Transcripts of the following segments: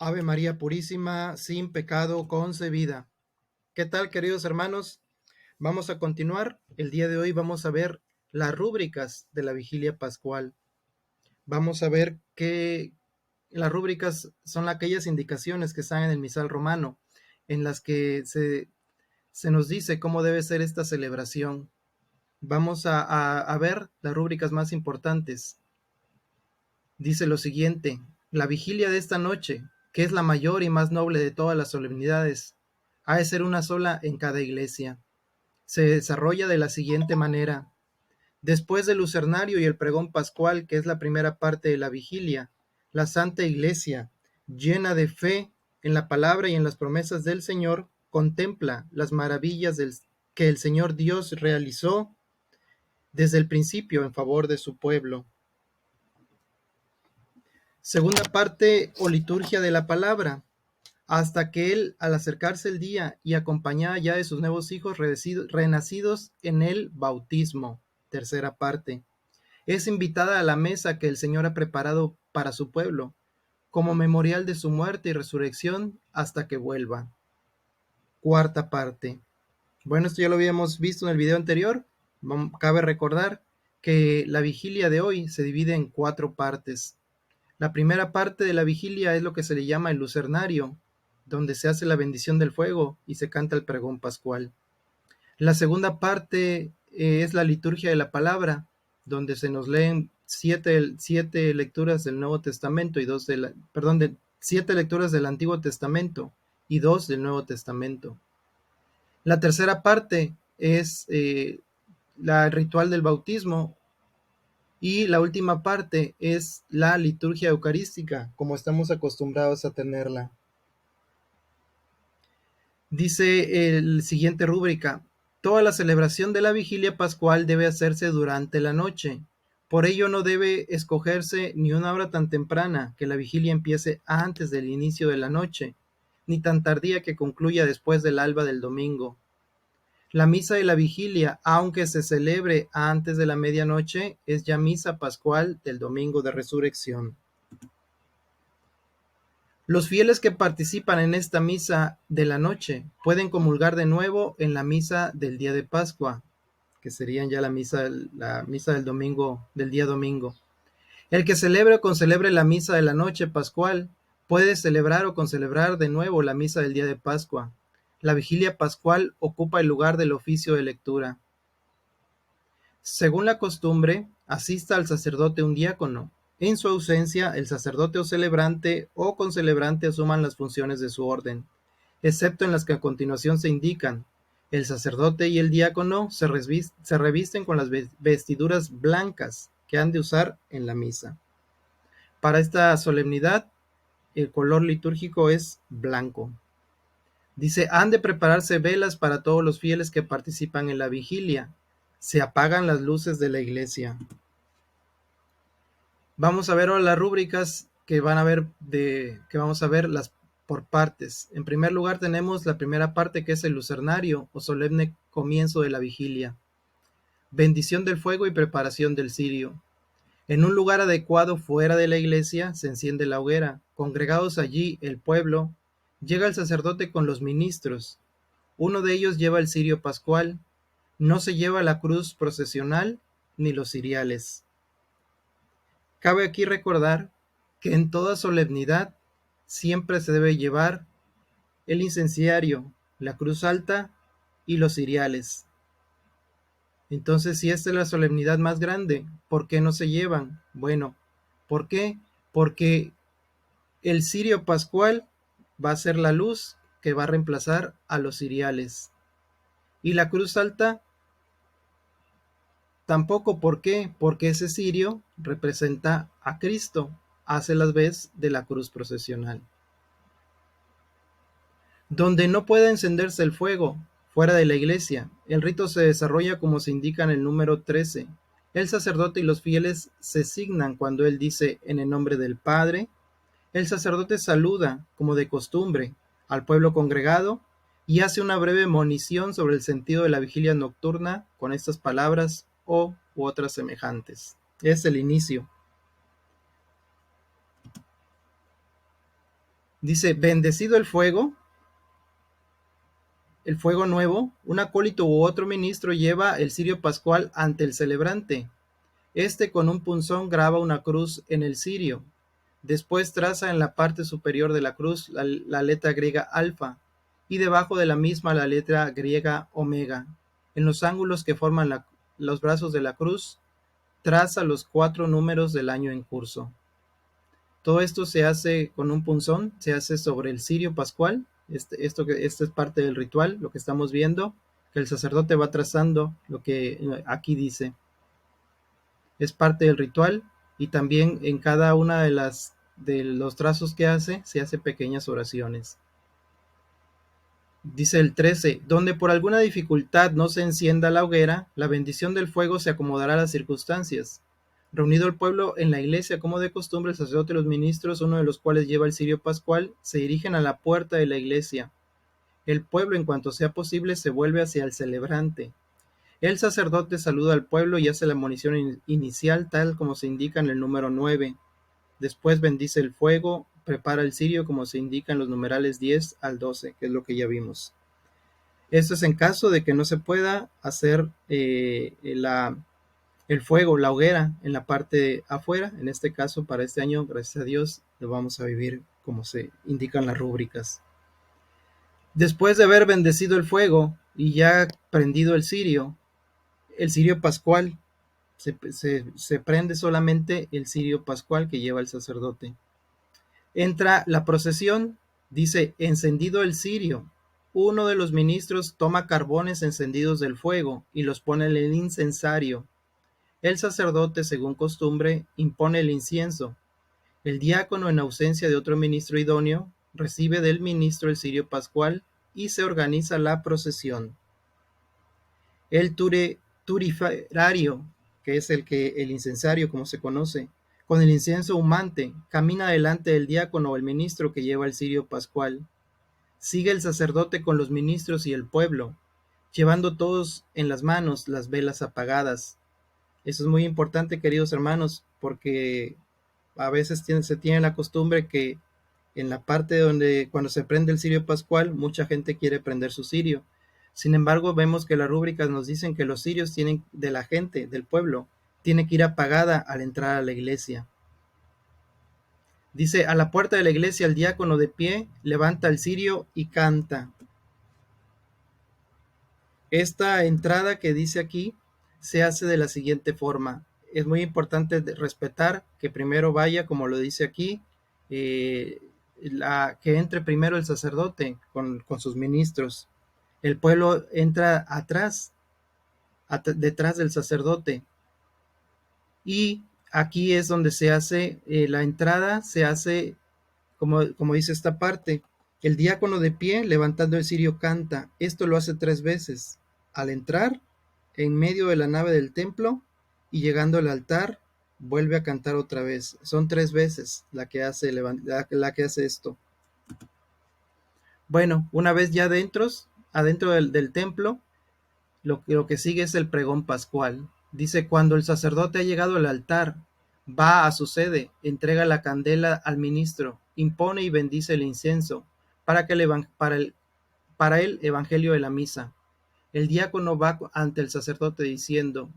Ave María Purísima, sin pecado concebida. ¿Qué tal, queridos hermanos? Vamos a continuar. El día de hoy vamos a ver las rúbricas de la vigilia pascual. Vamos a ver que las rúbricas son aquellas indicaciones que están en el misal romano, en las que se nos dice cómo debe ser esta celebración. Vamos a ver las rúbricas más importantes. Dice lo siguiente: la vigilia de esta noche, que es la mayor y más noble de todas las solemnidades, ha de ser una sola en cada iglesia. Se desarrolla de la siguiente manera: después del lucernario y el pregón pascual, que es la primera parte de la vigilia, la Santa Iglesia, llena de fe en la palabra y en las promesas del Señor, contempla las maravillas que el Señor Dios realizó desde el principio en favor de su pueblo. Segunda parte o liturgia de la palabra, hasta que él, al acercarse el día y acompañada ya de sus nuevos hijos renacidos en el bautismo. Tercera parte, es invitada a la mesa que el Señor ha preparado para su pueblo, como memorial de su muerte y resurrección hasta que vuelva. Cuarta parte. Bueno, esto ya lo habíamos visto en el video anterior. Cabe recordar que la vigilia de hoy se divide en 4 partes. La primera parte de la vigilia es lo que se le llama el lucernario, donde se hace la bendición del fuego y se canta el pregón pascual. La segunda parte es la liturgia de la palabra, donde se nos leen siete lecturas del Nuevo Testamento y 7 lecturas del Antiguo Testamento y 2 del Nuevo Testamento. La tercera parte es la ritual del bautismo. Y la última parte es la liturgia eucarística, como estamos acostumbrados a tenerla. Dice el siguiente rúbrica: toda la celebración de la vigilia pascual debe hacerse durante la noche. Por ello no debe escogerse ni una hora tan temprana que la vigilia empiece antes del inicio de la noche, ni tan tardía que concluya después del alba del domingo. La misa de la vigilia, aunque se celebre antes de la medianoche, es ya misa pascual del domingo de resurrección. Los fieles que participan en esta misa de la noche pueden comulgar de nuevo en la misa del día de Pascua, que serían ya la misa del domingo, del día domingo. El que celebre o concelebre la misa de la noche pascual puede celebrar o concelebrar de nuevo la misa del día de Pascua. La vigilia pascual ocupa el lugar del oficio de lectura. Según la costumbre, asista al sacerdote un diácono. En su ausencia, el sacerdote o celebrante o concelebrante asuman las funciones de su orden, excepto en las que a continuación se indican. El sacerdote y el diácono se revisten con las vestiduras blancas que han de usar en la misa. Para esta solemnidad, el color litúrgico es blanco. Dice: han de prepararse velas para todos los fieles que participan en la vigilia. Se apagan las luces de la iglesia. Vamos a ver ahora las rúbricas que vamos a ver las por partes. En primer lugar tenemos la primera parte, que es el lucernario o solemne comienzo de la vigilia. Bendición del fuego y preparación del cirio. En un lugar adecuado fuera de la iglesia se enciende la hoguera. Congregados allí el pueblo, llega el sacerdote con los ministros. Uno de ellos lleva el cirio pascual. No se lleva la cruz procesional ni los ciriales. Cabe aquí recordar que en toda solemnidad siempre se debe llevar el incenciario, la cruz alta y los ciriales. Entonces, si esta es la solemnidad más grande, ¿por qué no se llevan? Bueno, ¿por qué? Porque el cirio pascual va a ser la luz que va a reemplazar a los ciriales. Y la cruz alta tampoco. ¿Por qué? Porque ese cirio representa a Cristo, hace las veces de la cruz procesional. Donde no pueda encenderse el fuego, fuera de la iglesia, el rito se desarrolla como se indica en el número 13. El sacerdote y los fieles se signan cuando él dice: en el nombre del Padre. El sacerdote saluda, como de costumbre, al pueblo congregado y hace una breve monición sobre el sentido de la vigilia nocturna con estas palabras u otras semejantes. Es el inicio. Dice, bendecido el fuego nuevo, un acólito u otro ministro lleva el cirio pascual ante el celebrante. Este con un punzón graba una cruz en el cirio. Después traza en la parte superior de la cruz la letra griega alfa y debajo de la misma la letra griega omega. En los ángulos que forman los brazos de la cruz, traza los 4 números del año en curso. Todo esto se hace con un punzón, se hace sobre el cirio pascual. Esto es parte del ritual, lo que estamos viendo, que el sacerdote va trazando lo que aquí dice. Es parte del ritual y también en cada una de los trazos que hace, se hace pequeñas oraciones. Dice el 13, donde por alguna dificultad no se encienda la hoguera, la bendición del fuego se acomodará a las circunstancias. Reunido el pueblo en la iglesia como de costumbre, el sacerdote y los ministros, uno de los cuales lleva el cirio pascual, se dirigen a la puerta de la iglesia. El pueblo, en cuanto sea posible, se vuelve hacia el celebrante. El sacerdote saluda al pueblo y hace la monición inicial tal como se indica en el número 9. Después bendice el fuego, prepara el cirio como se indica en los numerales 10 al 12, que es lo que ya vimos. Esto es en caso de que no se pueda hacer el fuego, la hoguera en la parte afuera. En este caso, para este año, gracias a Dios, lo vamos a vivir como se indican las rúbricas. Después de haber bendecido el fuego y ya prendido el cirio pascual, se prende solamente el cirio pascual que lleva el sacerdote. Entra la procesión, dice, encendido el cirio. Uno de los ministros toma carbones encendidos del fuego y los pone en el incensario. El sacerdote, según costumbre, impone el incienso. El diácono, en ausencia de otro ministro idóneo, recibe del ministro el cirio pascual y se organiza la procesión. El turiferario, que es el incensario como se conoce, con el incienso humante, camina delante del diácono o el ministro que lleva el cirio pascual. Sigue el sacerdote con los ministros y el pueblo, llevando todos en las manos las velas apagadas. Eso es muy importante, queridos hermanos, porque a veces se tiene la costumbre que en la parte donde cuando se prende el cirio pascual, mucha gente quiere prender su cirio. Sin embargo, vemos que las rúbricas nos dicen que los cirios de la gente, del pueblo, tiene que ir apagada al entrar a la iglesia. Dice, a la puerta de la iglesia el diácono de pie levanta el cirio y canta. Esta entrada que dice aquí se hace de la siguiente forma. Es muy importante respetar que primero vaya, como lo dice aquí, que entre primero el sacerdote con sus ministros. El pueblo entra atrás, detrás del sacerdote. Y aquí es donde se hace la entrada, se hace como dice esta parte. El diácono de pie, levantando el cirio, canta. Esto lo hace 3 veces. Al entrar, en medio de la nave del templo, y llegando al altar, vuelve a cantar otra vez. Son 3 veces la que hace esto. Bueno, una vez ya adentro del templo, lo que sigue es el pregón pascual. Dice, cuando el sacerdote ha llegado al altar, va a su sede, entrega la candela al ministro, impone y bendice el incienso, para el evangelio de la misa. El diácono va ante el sacerdote diciendo,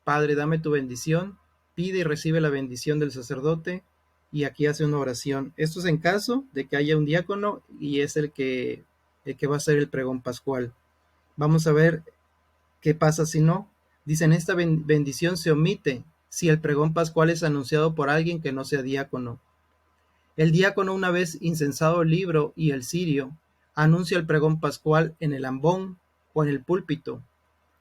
Padre, dame tu bendición, pide y recibe la bendición del sacerdote, y aquí hace una oración. Esto es en caso de que haya un diácono y es el que va a hacer el pregón pascual. Vamos a ver qué pasa si no. Dicen, esta bendición se omite si el pregón pascual es anunciado por alguien que no sea diácono. El diácono, una vez incensado el libro y el cirio, anuncia el pregón pascual en el ambón o en el púlpito.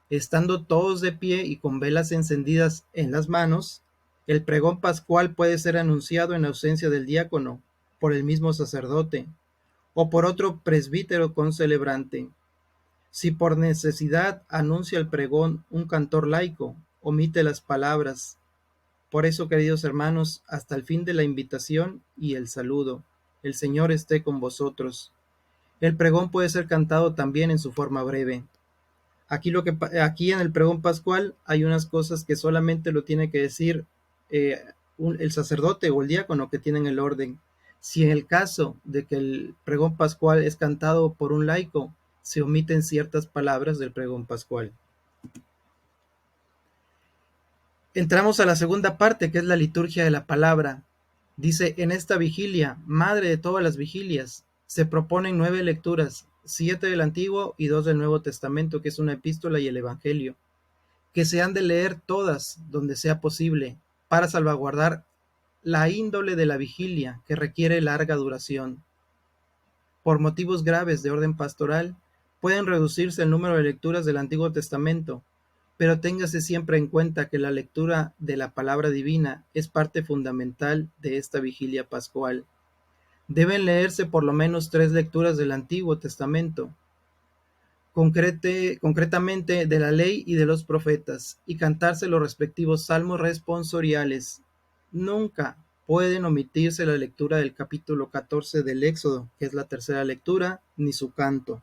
Estando todos de pie y con velas encendidas en las manos, el pregón pascual puede ser anunciado en ausencia del diácono, por el mismo sacerdote, o por otro presbítero concelebrante. Si por necesidad anuncia el pregón un cantor laico, omite las palabras. Por eso, queridos hermanos, hasta el fin de la invitación y el saludo, el Señor esté con vosotros. El pregón puede ser cantado también en su forma breve. Aquí en el pregón pascual hay unas cosas que solamente lo tiene que decir el sacerdote o el diácono que tienen el orden. Si en el caso de que el pregón pascual es cantado por un laico, se omiten ciertas palabras del pregón pascual. Entramos a la segunda parte, que es la liturgia de la palabra. Dice, en esta vigilia, madre de todas las vigilias, se proponen 9 lecturas, 7 del Antiguo y 2 del Nuevo Testamento, que es una epístola y el Evangelio, que se han de leer todas donde sea posible, para salvaguardar la índole de la vigilia, que requiere larga duración. Por motivos graves de orden pastoral, pueden reducirse el número de lecturas del Antiguo Testamento, pero téngase siempre en cuenta que la lectura de la palabra divina es parte fundamental de esta vigilia pascual. Deben leerse por lo menos 3 lecturas del Antiguo Testamento, concretamente de la ley y de los profetas, y cantarse los respectivos salmos responsoriales. Nunca pueden omitirse la lectura del capítulo 14 del Éxodo, que es la tercera lectura, ni su canto.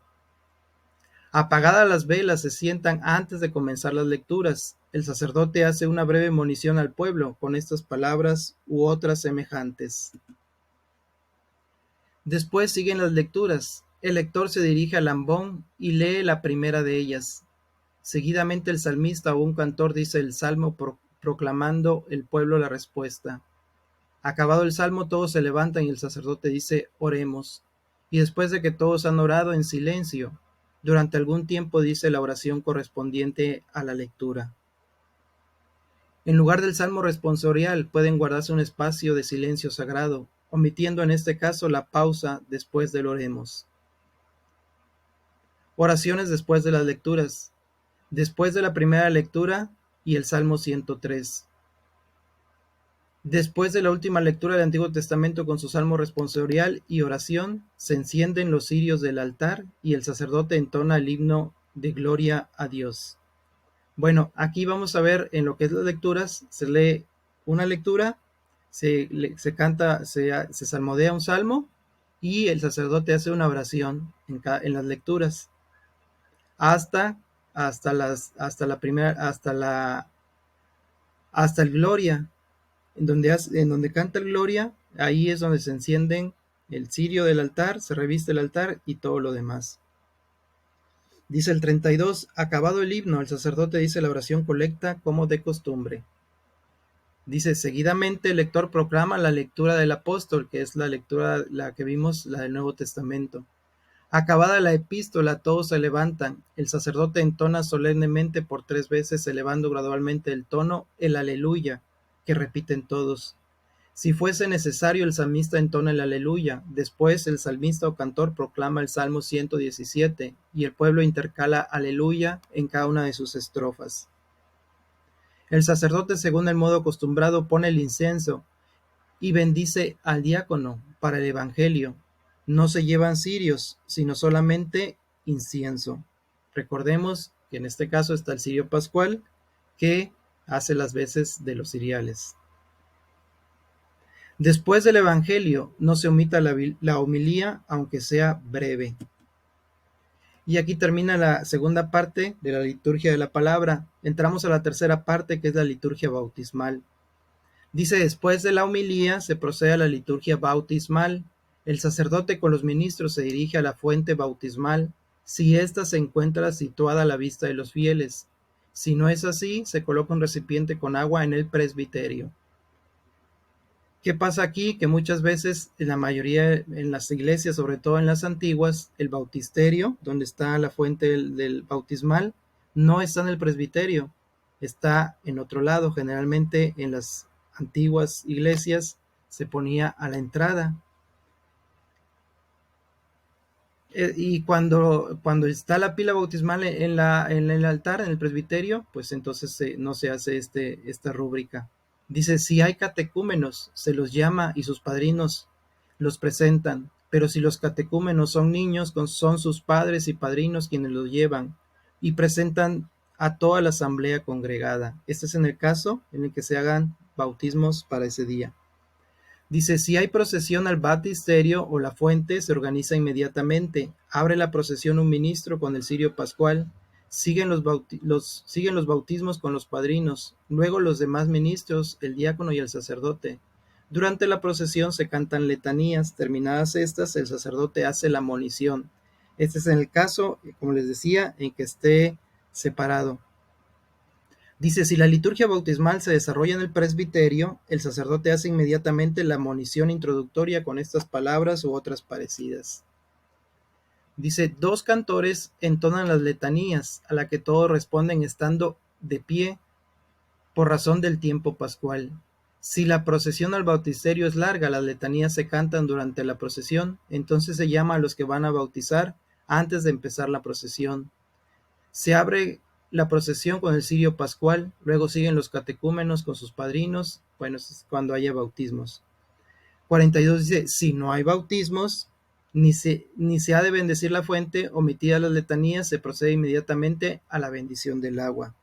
Apagadas las velas, se sientan antes de comenzar las lecturas. El sacerdote hace una breve monición al pueblo con estas palabras u otras semejantes. Después siguen las lecturas. El lector se dirige al ambón y lee la primera de ellas. Seguidamente el salmista o un cantor dice el salmo proclamando el pueblo la respuesta. Acabado el salmo, todos se levantan y el sacerdote dice oremos. Y después de que todos han orado en silencio, durante algún tiempo dice la oración correspondiente a la lectura. En lugar del salmo responsorial pueden guardarse un espacio de silencio sagrado, omitiendo en este caso la pausa después del oremos. Oraciones después de las lecturas. Después de la primera lectura y el Salmo 103. Después de la última lectura del Antiguo Testamento con su salmo responsorial y oración, se encienden los cirios del altar y el sacerdote entona el himno de gloria a Dios. Bueno, aquí vamos a ver en lo que es las lecturas, se lee una lectura, se canta, se salmodea un salmo y el sacerdote hace una oración en las lecturas hasta el Gloria, en donde canta el Gloria. Ahí es donde se encienden el cirio del altar, se reviste el altar y todo lo demás. Dice el 32, acabado el himno, el sacerdote dice la oración colecta como de costumbre. Dice, seguidamente el lector proclama la lectura del apóstol, que es la lectura, la que vimos, la del Nuevo Testamento. Acabada la epístola, todos se levantan. El sacerdote entona solemnemente por 3 veces, elevando gradualmente el tono, el aleluya, que repiten todos. Si fuese necesario, el salmista entona el aleluya. Después, el salmista o cantor proclama el Salmo 117, y el pueblo intercala aleluya en cada una de sus estrofas. El sacerdote, según el modo acostumbrado, pone el incienso y bendice al diácono para el evangelio. No se llevan cirios, sino solamente incienso. Recordemos que en este caso está el cirio pascual, que hace las veces de los ciriales. Después del evangelio, no se omita la homilía, aunque sea breve. Y aquí termina la segunda parte de la liturgia de la palabra. Entramos a la tercera parte, que es la liturgia bautismal. Dice, después de la homilía se procede a la liturgia bautismal. El sacerdote con los ministros se dirige a la fuente bautismal, si ésta se encuentra situada a la vista de los fieles. Si no es así, se coloca un recipiente con agua en el presbiterio. ¿Qué pasa aquí? Que muchas veces, en la mayoría, en las iglesias, sobre todo en las antiguas, el bautisterio, donde está la fuente del bautismal, no está en el presbiterio, está en otro lado. Generalmente en las antiguas iglesias se ponía a la entrada. Y cuando está la pila bautismal en el altar, en el presbiterio, pues entonces no se hace esta rúbrica. Dice, si hay catecúmenos, se los llama y sus padrinos los presentan, pero si los catecúmenos son niños, son sus padres y padrinos quienes los llevan y presentan a toda la asamblea congregada. Este es en el caso en el que se hagan bautismos para ese día. Dice, si hay procesión al baptisterio o la fuente, se organiza inmediatamente. Abre la procesión un ministro con el cirio pascual. Siguen los bautismos con los padrinos. Luego los demás ministros, el diácono y el sacerdote. Durante la procesión se cantan letanías. Terminadas estas, el sacerdote hace la monición. Este es en el caso, como les decía, en que esté separado. Dice, si la liturgia bautismal se desarrolla en el presbiterio, el sacerdote hace inmediatamente la monición introductoria con estas palabras u otras parecidas. Dice, 2 cantores entonan las letanías, a la que todos responden estando de pie por razón del tiempo pascual. Si la procesión al bautisterio es larga, las letanías se cantan durante la procesión, entonces se llama a los que van a bautizar antes de empezar la procesión. Se abre la procesión con el cirio pascual, luego siguen los catecúmenos con sus padrinos, bueno, es cuando haya bautismos. 42 dice, si no hay bautismos, ni se ha de bendecir la fuente, omitidas las letanías, se procede inmediatamente a la bendición del agua.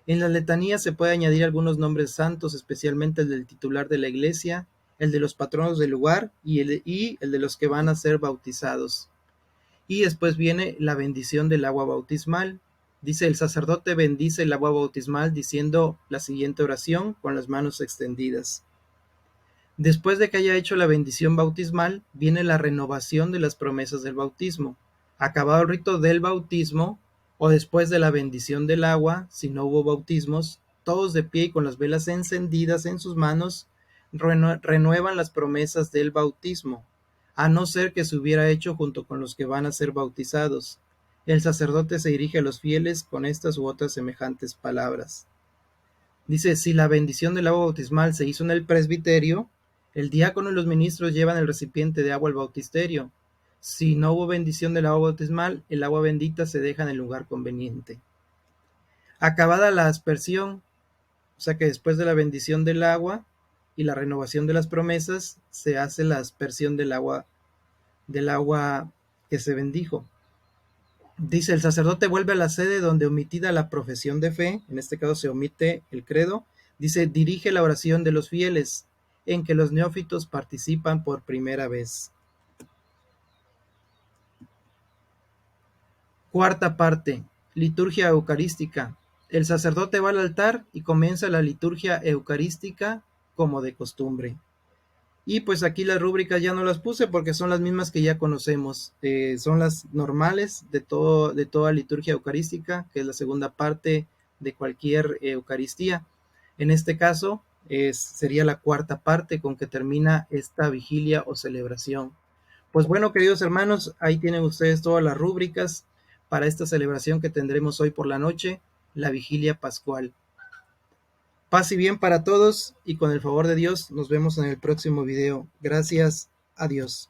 En las letanías se puede añadir algunos nombres santos, especialmente el del titular de la iglesia, el de los patronos del lugar y el de los que van a ser bautizados. Y después viene la bendición del agua bautismal. Dice, el sacerdote bendice el agua bautismal diciendo la siguiente oración con las manos extendidas. Después de que haya hecho la bendición bautismal, viene la renovación de las promesas del bautismo. Acabado el rito del bautismo, o después de la bendición del agua, si no hubo bautismos, todos de pie y con las velas encendidas en sus manos, renuevan las promesas del bautismo, a no ser que se hubiera hecho junto con los que van a ser bautizados. El sacerdote se dirige a los fieles con estas u otras semejantes palabras. Dice, si la bendición del agua bautismal se hizo en el presbiterio, el diácono y los ministros llevan el recipiente de agua al bautisterio. Si no hubo bendición del agua bautismal, el agua bendita se deja en el lugar conveniente. Acabada la aspersión, o sea que después de la bendición del agua y la renovación de las promesas, se hace la aspersión del agua que se bendijo. Dice, el sacerdote vuelve a la sede donde, omitida la profesión de fe, en este caso se omite el credo, dice, dirige la oración de los fieles, en que los neófitos participan por primera vez. Cuarta parte, liturgia eucarística. El sacerdote va al altar y comienza la liturgia eucarística como de costumbre. Y pues aquí las rúbricas ya no las puse porque son las mismas que ya conocemos. Son las normales de toda liturgia eucarística, que es la segunda parte de cualquier Eucaristía. En este caso sería la cuarta parte con que termina esta vigilia o celebración. Pues bueno, queridos hermanos, ahí tienen ustedes todas las rúbricas para esta celebración que tendremos hoy por la noche, la vigilia pascual. Paz y bien para todos y con el favor de Dios nos vemos en el próximo video. Gracias. Adiós.